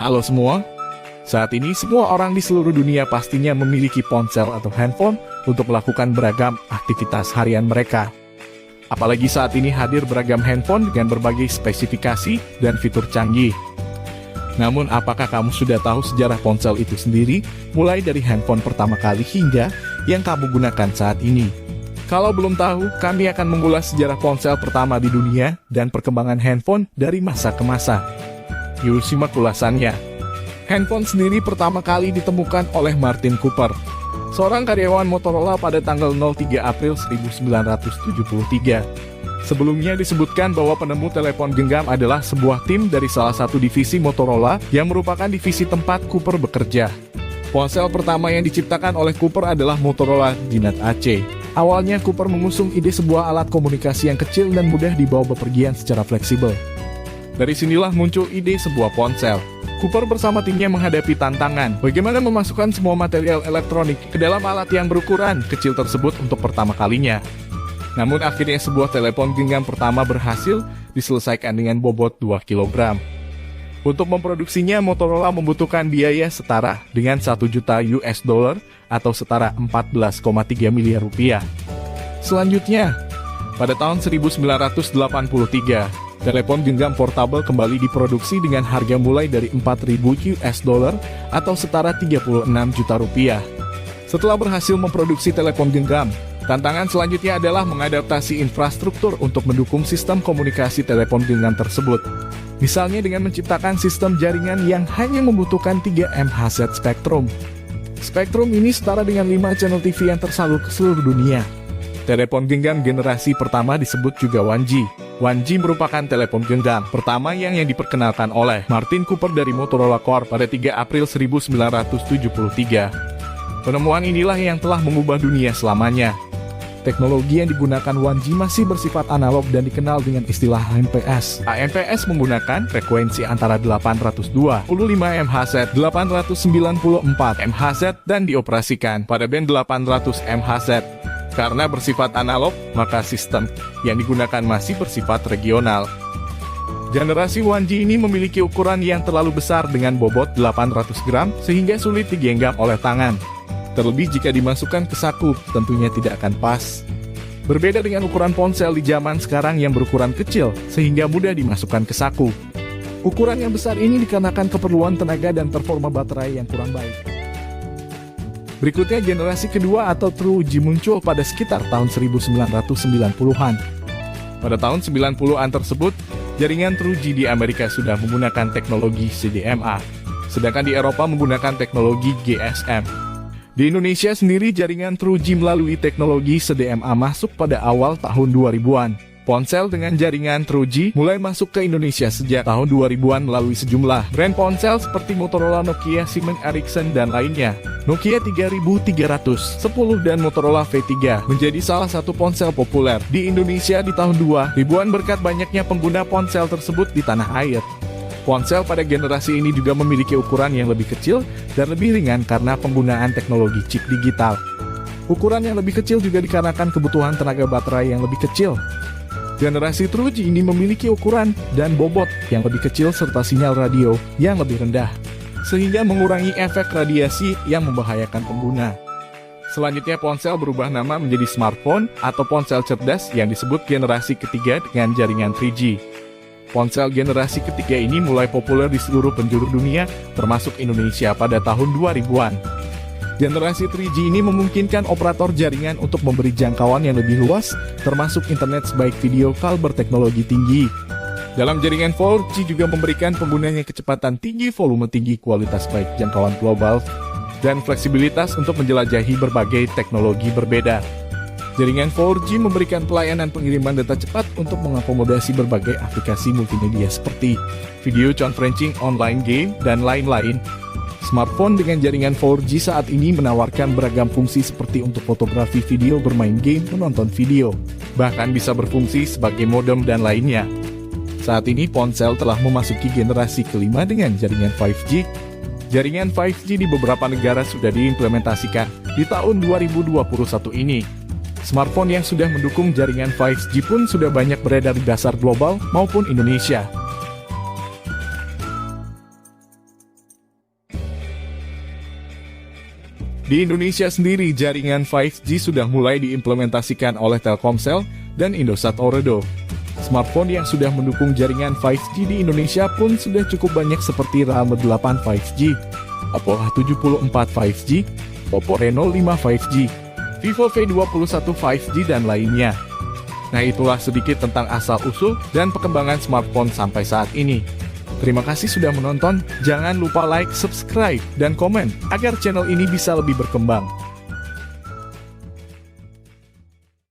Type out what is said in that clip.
Halo semua, saat ini semua orang di seluruh dunia pastinya memiliki ponsel atau handphone untuk melakukan beragam aktivitas harian mereka. Apalagi saat ini hadir beragam handphone dengan berbagai spesifikasi dan fitur canggih. Namun apakah kamu sudah tahu sejarah ponsel itu sendiri, mulai dari handphone pertama kali hingga yang kamu gunakan saat ini? Kalau belum tahu, kami akan mengulas sejarah ponsel pertama di dunia dan perkembangan handphone dari masa ke masa. Yuk simak ulasannya. Handphone sendiri pertama kali ditemukan oleh Martin Cooper, seorang karyawan Motorola pada tanggal 03 April 1973. Sebelumnya disebutkan bahwa penemu telepon genggam adalah sebuah tim dari salah satu divisi Motorola yang merupakan divisi tempat Cooper bekerja. Ponsel pertama yang diciptakan oleh Cooper adalah Motorola G-Net AC. Awalnya Cooper mengusung ide sebuah alat komunikasi yang kecil dan mudah dibawa bepergian secara fleksibel. Dari sinilah muncul ide sebuah ponsel. Cooper bersama timnya menghadapi tantangan bagaimana memasukkan semua material elektronik ke dalam alat yang berukuran kecil tersebut untuk pertama kalinya. Namun akhirnya sebuah telepon genggam pertama berhasil diselesaikan dengan bobot 2 kg. Untuk memproduksinya, Motorola membutuhkan biaya setara dengan 1 juta US dollar atau setara 14,3 miliar rupiah. Selanjutnya, pada tahun 1983, telepon genggam portabel kembali diproduksi dengan harga mulai dari 4.000 US dollar atau setara 36 juta rupiah. Setelah berhasil memproduksi telepon genggam, tantangan selanjutnya adalah mengadaptasi infrastruktur untuk mendukung sistem komunikasi telepon genggam tersebut. Misalnya dengan menciptakan sistem jaringan yang hanya membutuhkan 3 MHz spektrum. Spektrum ini setara dengan 5 channel TV yang tersalur ke seluruh dunia. Telepon genggam generasi pertama disebut juga 1G. 1G merupakan telepon genggam pertama yang diperkenalkan oleh Martin Cooper dari Motorola Corp pada 3 April 1973. Penemuan inilah yang telah mengubah dunia selamanya. Teknologi yang digunakan 1G masih bersifat analog dan dikenal dengan istilah AMPS. AMPS menggunakan frekuensi antara 825 MHz, 894 MHz dan dioperasikan pada band 800 MHz. Karena bersifat analog, maka sistem yang digunakan masih bersifat regional. Generasi 1G ini memiliki ukuran yang terlalu besar dengan bobot 800 gram sehingga sulit digenggam oleh tangan. Terlebih jika dimasukkan ke saku, tentunya tidak akan pas. Berbeda dengan ukuran ponsel di zaman sekarang yang berukuran kecil sehingga mudah dimasukkan ke saku. Ukuran yang besar ini dikarenakan keperluan tenaga dan performa baterai yang kurang baik. Berikutnya generasi kedua atau True G muncul pada sekitar tahun 1990-an. Pada tahun 90-an tersebut, jaringan True G di Amerika sudah menggunakan teknologi CDMA, sedangkan di Eropa menggunakan teknologi GSM. Di Indonesia sendiri jaringan True G melalui teknologi CDMA masuk pada awal tahun 2000-an. Ponsel dengan jaringan True G mulai masuk ke Indonesia sejak tahun 2000-an melalui sejumlah brand ponsel seperti Motorola, Nokia, Siemens, Ericsson, dan lainnya. Nokia 3310 dan Motorola V3 menjadi salah satu ponsel populer di Indonesia di tahun 2000-an berkat banyaknya pengguna ponsel tersebut di tanah air. Ponsel pada generasi ini juga memiliki ukuran yang lebih kecil dan lebih ringan karena penggunaan teknologi chip digital. Ukuran yang lebih kecil juga dikarenakan kebutuhan tenaga baterai yang lebih kecil. Generasi True G ini memiliki ukuran dan bobot yang lebih kecil serta sinyal radio yang lebih rendah, sehingga mengurangi efek radiasi yang membahayakan pengguna. Selanjutnya ponsel berubah nama menjadi smartphone atau ponsel cerdas yang disebut generasi ketiga dengan jaringan 3G. Ponsel generasi ketiga ini mulai populer di seluruh penjuru dunia, termasuk Indonesia pada tahun 2000-an. Generasi 3G ini memungkinkan operator jaringan untuk memberi jangkauan yang lebih luas, termasuk internet sebaik video call berteknologi tinggi. Dalam jaringan 4G juga memberikan penggunanya kecepatan tinggi, volume tinggi, kualitas baik, jangkauan global, dan fleksibilitas untuk menjelajahi berbagai teknologi berbeda. Jaringan 4G memberikan pelayanan pengiriman data cepat untuk mengakomodasi berbagai aplikasi multimedia seperti video conferencing, online game, dan lain-lain. Smartphone dengan jaringan 4G saat ini menawarkan beragam fungsi seperti untuk fotografi video, bermain game, menonton video, bahkan bisa berfungsi sebagai modem dan lainnya. Saat ini ponsel telah memasuki generasi kelima dengan jaringan 5G. Jaringan 5G di beberapa negara sudah diimplementasikan di tahun 2021 ini. Smartphone yang sudah mendukung jaringan 5G pun sudah banyak beredar di dasar global maupun Indonesia. Di Indonesia sendiri, jaringan 5G sudah mulai diimplementasikan oleh Telkomsel dan Indosat Ooredoo. Smartphone yang sudah mendukung jaringan 5G di Indonesia pun sudah cukup banyak seperti Realme 8 5G, Oppo A74 5G, Oppo Reno 5 5G, Vivo V21 5G, dan lainnya. Nah, itulah sedikit tentang asal-usul dan perkembangan smartphone sampai saat ini. Terima kasih sudah menonton, jangan lupa like, subscribe, dan komen, agar channel ini bisa lebih berkembang.